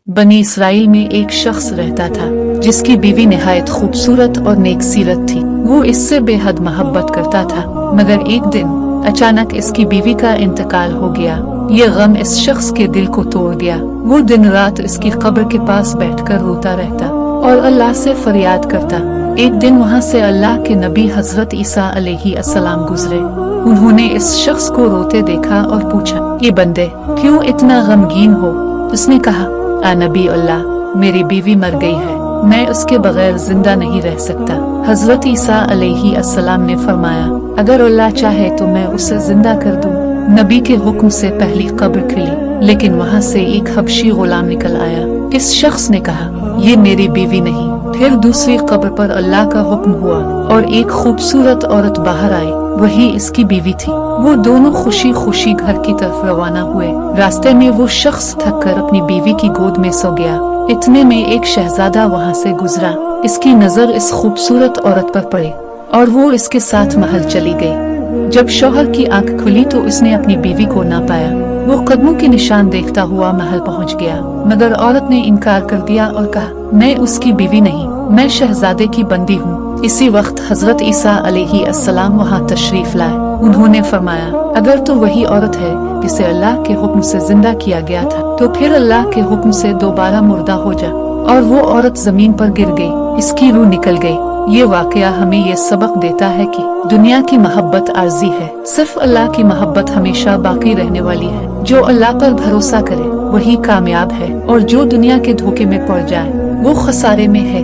बनी इसराइल में एक शख्स रहता था जिसकी बीवी निहायत खूबसूरत और नेक सीरत थी। वो इससे बेहद मोहब्बत करता था, मगर एक दिन अचानक इसकी बीवी का इंतकाल हो गया। ये गम इस शख्स के दिल को तोड़ दिया। वो दिन रात इसकी कब्र के पास बैठकर रोता रहता और अल्लाह से फरियाद करता। एक दिन वहाँ से अल्लाह के नबी हजरत ईसा अलैहिस्सलाम गुजरे। उन्होंने इस शख्स को रोते देखा और पूछा, ये बंदे क्यों इतना गमगीन हो? उसने कहा, आ नबी अल्लाह, मेरी बीवी मर गई है, मैं उसके बगैर जिंदा नहीं रह सकता। हजरत ईसा अलैहिस्सलाम ने फरमाया, अगर अल्लाह चाहे तो मैं उसे जिंदा कर दूं। नबी के हुक्म से पहली कब्र खुली, लेकिन वहाँ से एक हबशी गुलाम निकल आया। इस शख्स ने कहा, ये मेरी बीवी नहीं। फिर दूसरी कब्र पर अल्लाह का हुक्म हुआ और एक खूबसूरत औरत बाहर आई, वही इसकी बीवी थी। वो दोनों खुशी खुशी घर की तरफ रवाना हुए। रास्ते में वो शख्स थक कर अपनी बीवी की गोद में सो गया। इतने में एक शहजादा वहाँ से गुजरा। इसकी नजर इस खूबसूरत औरत पर पड़ी और वो इसके साथ महल चली गई। जब शौहर की आंख खुली तो उसने अपनी बीवी को ना पाया। वो कदमों के निशान देखता हुआ महल पहुँच गया, मगर औरत ने इनकार कर दिया और कहा, मैं उसकी बीवी नहीं, मैं शहजादे की बंदी हूँ। इसी वक्त हजरत ईसा अलैहिस्सलाम वहाँ तशरीफ लाए। उन्होंने फरमाया, अगर तो वही औरत है जिसे अल्लाह के हुक्म से जिंदा किया गया था, तो फिर अल्लाह के हुक्म से दोबारा मुर्दा हो जा। और वो औरत जमीन पर गिर गई, इसकी रूह निकल गई। ये वाकया हमें ये सबक देता है कि दुनिया की मोहब्बत आर्जी है, सिर्फ अल्लाह की मोहब्बत हमेशा बाकी रहने वाली है। जो अल्लाह पर भरोसा करे वही कामयाब है, और जो दुनिया के धोखे में पड़ जाए वो खसारे में है।